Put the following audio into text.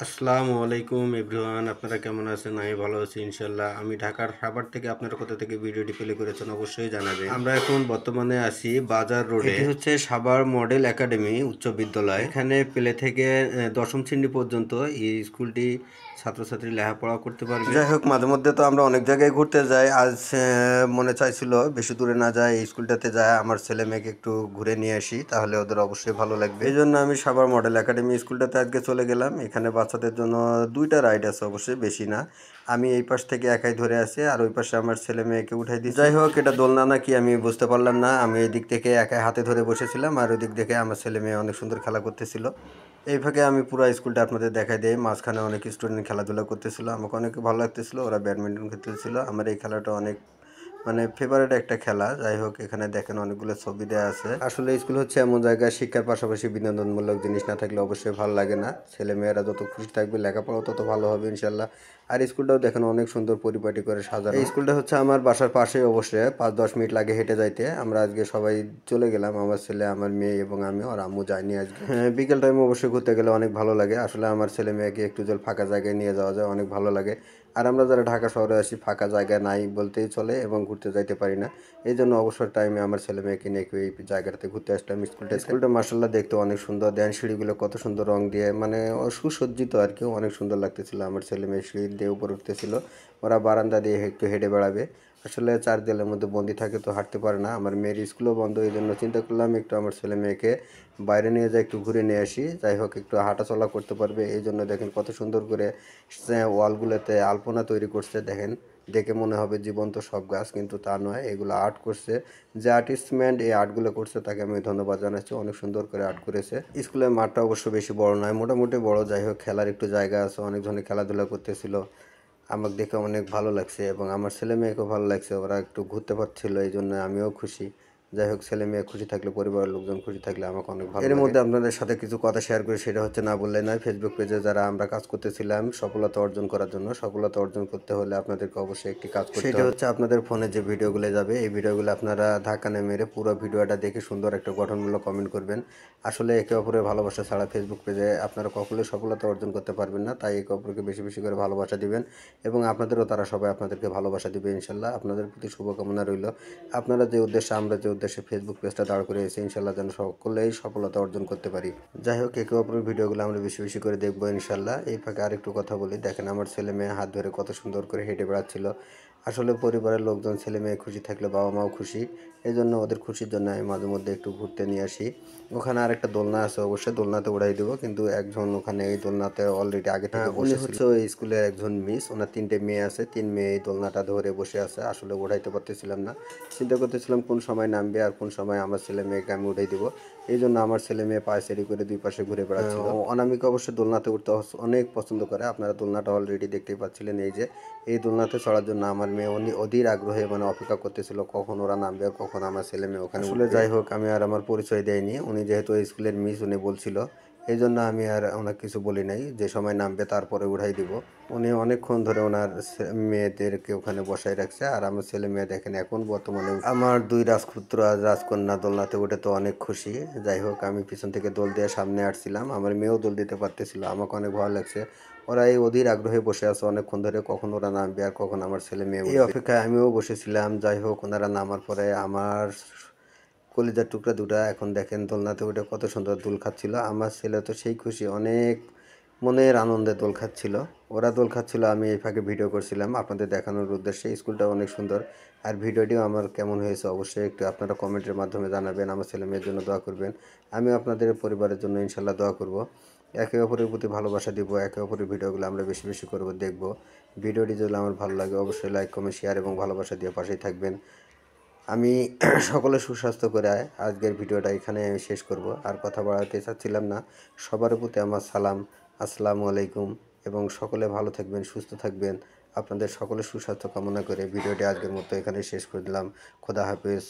আসসালামু আলাইকুম এভরিওয়ান, আপনারা কেমন আছেন? আমি ভালো আছি ইনশাল্লাহ। আমি ঢাকার সাভার থেকে, আপনারা কোথা থেকে ভিডিওটি প্লে করেছেন অবশ্যই জানাবেন। আমরা এখন বর্তমানে আছি বাজার রোডে। এটি হচ্ছে সাভার মডেল একাডেমি উচ্চ বিদ্যালয়। এখানে প্লে থেকে দশম শ্রেণী পর্যন্ত এই স্কুলটি ছাত্রছাত্রী লেখাপড়া করতে পারবে। যাই হোক, মাঝে মধ্যে তো আমরা অনেক জায়গায় ঘুরতে যাই। আজ মনে চাইছিল বেশি দূরে না যায়, এই স্কুলটাতে যায় আমার ছেলে মেয়েকে একটু ঘুরে নিয়ে আসি, তাহলে ওদের অবশ্যই ভালো লাগবে। এই জন্য আমি সাভার মডেল একাডেমি স্কুলটাতে আজকে চলে গেলাম। এখানে বাচ্চাদের জন্য দুইটা রাইড আছে, অবশ্যই বেশি না। আমি এই পাশ থেকে একাই ধরে আছি, আর ওই পাশে আমার ছেলে মেয়েকে উঠাই দিই। যাই হোক, এটা দোলনা নাকি আমি বুঝতে পারলাম না। আমি এই দিক থেকে একাই হাতে ধরে বসেছিলাম, আর ওই দিক থেকে আমার ছেলে মেয়ে অনেক সুন্দর খেলা করতেছিল। এই ফাঁকে আমি পুরো স্কুলটা আপনাদের দেখাই দিই। মাঝখানে অনেক স্টুডেন্ট খেলাধুলা করতেছিল, আমাকে অনেক ভালো লাগতেছিল। ওরা ব্যাডমিন্টন খেলতেছিল। আমার এই খেলাটা অনেক ফেভারিট একটা খেলা। যাই হোক, এখানে দেখেন অনেকগুলো ছবি দেওয়া আছে। আসলে স্কুল হচ্ছে এমন জায়গায় শিক্ষার পাশাপাশি বিনোদনমূলক জিনিস না থাকলে অবশ্যই ভালো লাগে না। ছেলে মেয়েরা যত খুশি থাকবে, লেখাপড়াও তত ভালো হবে ইনশাল্লাহ। আর স্কুলটাও দেখেন অনেক সুন্দর পরিপাটি করে সাজানো। এই স্কুলটা হচ্ছে আমার বাসার পাশেই, অবশ্যই 5-10 মিনিট লাগে হেঁটে যাইতে। আমরা আজকে সবাই চলে গেলাম, আমার ছেলে, আমার মেয়ে এবং আমি। আর আম্মু যায়নি আজকে। হ্যাঁ, বিকেল টাইমে অবশ্যই ঘুরতে গেলে অনেক ভালো লাগে। আসলে আমার ছেলে মেয়েকে একটু জল ফাঁকা জায়গায় নিয়ে যাওয়া যায়, অনেক ভালো লাগে। আর আমরা যারা ঢাকা শহরে আসি, ফাঁকা জায়গা নাই বলতেই চলে এবং ঘুরতে যাইতে পারি না। এই জন্য অবসর টাইমে আমার ছেলে মেয়েকে নিয়ে এই জায়গাটাতে ঘুরতে আসলাম। স্কুলটা মার্শাল্লাহ দেখতে অনেক সুন্দর। দেন সিঁড়িগুলো কত সুন্দর রং দিয়ে, সুসজ্জিত আর কি, অনেক সুন্দর লাগতেছিল। আমার ছেলে মেয়ে সিঁড়ি দিয়ে উপরে উঠতেছিল। ওরা বারান্দা দিয়ে একটু হেঁটে বেড়াবে। আসলে 4 দেয়ালের মধ্যে বন্দি থাকে তো হাঁটতে পারে না। আমার মেয়ের স্কুলও বন্ধ, এই জন্য চিন্তা করলাম একটু আমার ছেলে মেয়েকে বাইরে নিয়ে যাই, একটু ঘুরে নিয়ে আসি। যাই হোক, একটু হাঁটাচলা করতে পারবে। এই জন্য দেখেন কত সুন্দর করে ওয়ালগুলোতে আলপনা তৈরি করছে। দেখেন, দেখে মনে হবে জীবন্ত সব গাছ, কিন্তু তা নয়, এগুলো আর্ট করছে। যে আর্টিস্টম্যান এই আর্টগুলো করছে তাকে আমি ধন্যবাদ জানাচ্ছি। অনেক সুন্দর করে আর্ট করেছে। স্কুলের মাঠটা অবশ্য বেশি বড় নয়, মোটামুটি বড়। যাই হোক, খেলার একটু জায়গা আছে, অনেক ধরনের খেলাধুলা করতেছিল। আমাকে দেখে অনেক ভালো লাগছে এবং আমার ছেলে মেয়েকেও ভালো লাগছে। ওরা একটু ঘুরতে পারছিল, এই জন্য আমিও খুশি। যাই হোক, ছেলে মেয়ে খুশি থাকলে, পরিবারের লোকজন খুশি থাকলে আমাকে অনেক ভালো লাগে। এর মধ্যে আপনাদের সাথে কিছু কথা শেয়ার করি, সেটা হচ্ছে না বললে নয়। ফেসবুক পেজে যারা আমরা কাজ করতেছিলাম সফলতা অর্জন করার জন্য, সফলতা অর্জন করতে হলে আপনাদেরকে অবশ্যই একটি কাজ করতে হবে। সেটা হচ্ছে আপনাদের ফোনে যে ভিডিওগুলো যাবে, এই ভিডিওগুলো আপনারা ধাক্কা না মেরে পুরো ভিডিওটা দেখে সুন্দর একটা গঠনমূলক কমেন্ট করবেন। আসলে একে অপরের ভালোবাসা ছাড়া ফেসবুক পেজে আপনারা কখনোই সফলতা অর্জন করতে পারবেন না। তাই একে অপরকে বেশি বেশি করে ভালোবাসা দিবেন এবং আপনাদেরও তারা সবাই আপনাদেরকে ভালোবাসা দিবে ইনশাল্লাহ। আপনাদের প্রতি শুভকামনা রইল। আপনারা যে উদ্দেশ্যে, আমরা যে উদ্দেশ্যে ফেসবুক পেজটা দাঁড় করিয়েছি, ইনশাল্লাহ যেন সকলেই সফলতা অর্জন করতে পারি। যাই হোক, একে অপরের ভিডিওগুলো আমরা বেশি বেশি করে দেখবো ইনশাল্লাহ। এই ফাঁকে আরেকটু কথা বলি। দেখেন, আমার ছেলে মেয়ে হাত ধরে কত সুন্দর করে হেঁটে বেড়াচ্ছিল। আসলে পরিবারের লোকজন, ছেলে মেয়ে খুশি থাকলে বাবা মাও খুশি। এই জন্য ওদের খুশির জন্য আমি মাঝে মধ্যে একটু ঘুরতে নিয়ে আসি। ওখানে আরেকটা দোলনা আছে, অবশ্যই দোলনাতে উড়াই দেবো, কিন্তু একজন ওখানে এই দোলনাতে অলরেডি আগে থেকে উনি হচ্ছে ওই স্কুলের একজন মিস। ওনার 3টে মেয়ে আছে, 3 মেয়ে এই দোলনাটা ধরে বসে আছে। আসলে উঠাইতে পারতেছিলাম না, চিন্তা করতেছিলাম কোন সময় নামবে আর কোন সময় আমার ছেলে মেয়েকে আমি উঠাই দিব। এই জন্য আমার ছেলে মেয়ে পায়চারি করে দুই পাশে ঘুরে বেড়াচ্ছিল। অনামিকা অবশ্য দোলনাতে উঠতে অনেক পছন্দ করে। আপনারা দোলনাটা অলরেডি দেখতেই পাচ্ছিলেন। এই যে এই দোলনাতে চড়ার জন্য আমার মেয়ে অধীর আগ্রহে অপেক্ষা করতেছিল কখন ওরা নামবে আর কখন আমার ছেলে মেয়ে ওখানে উঠবে। যাই হোক, আমি আর আমার পরিচয় দেয়নি। উনি যেহেতু স্কুলের মিস, উনি বলছিল, এই জন্য আমি আর অনেক কিছু বলি নাই। যে সময় নামবে তারপরে উঠাই দিব। উনি অনেকক্ষণ ধরে ওনার মেয়েদেরকে ওখানে বসায় রাখছে। আর আমার ছেলে মেয়ে দেখেন এখন বর্তমানে আমার 2 রাজপুত্র আর রাজকন্যা দোলনাতে উঠে তো অনেক খুশি। যাই হোক, আমি পিছন থেকে দোল দিয়ে সামনে আসছিলাম। আমার মেয়েও দোল দিতে পারতেছিল, আমাকে অনেক ভালো লাগছে। ওরা এই অধীর আগ্রহে বসে আছে অনেকক্ষণ ধরে, কখন ওরা নামবে আর কখন আমার ছেলে মেয়ে উঠবে। এই অপেক্ষায় আমিও বসেছিলাম। যাই হোক, ওনারা নামার পরে আমার কলিজার টুকরা দুটা এখন দেখেন দোলনাতে উঠে কত সুন্দর দোল খাচ্ছিল। আমার ছেলে তো সেই খুশি, অনেক মনের আনন্দে দোল খাচ্ছিল। ওরা দোল খাচ্ছিল, আমি এই ফাঁকে ভিডিও করছিলাম আপনাদের দেখানোর উদ্দেশ্যে। স্কুলটা অনেক সুন্দর। আর ভিডিওটিও আমার কেমন হয়েছে অবশ্যই একটু আপনারা কমেন্টের মাধ্যমে জানাবেন। আমার ছেলে মেয়ের জন্য দোয়া করবেন। আমিও আপনাদের পরিবারের জন্য ইনশাল্লাহ দোয়া করব। একে অপরের প্রতি ভালোবাসা দিব, একে অপরের ভিডিওগুলো আমরা বেশি বেশি করব, দেখব। ভিডিওটি যদি আমার ভালো লাগে অবশ্যই লাইক, কমেন্ট, শেয়ার এবং ভালোবাসা দিয়ে পাশেই থাকবেন। আমি সকলের সুস্বাস্থ্য করে আজকের ভিডিওটা এখানে শেষ করব। আর কথা বাড়াতে চাচ্ছিলাম না। সবার প্রতি আমার সালাম, আসসালামু আলাইকুম, এবং সকলে ভালো থাকবেন, সুস্থ থাকবেন। আপনাদের সকলের সুস্বাস্থ্য কামনা করে ভিডিওটি আজকের মতো এখানে শেষ করে দিলাম। খোদা হাফেজ।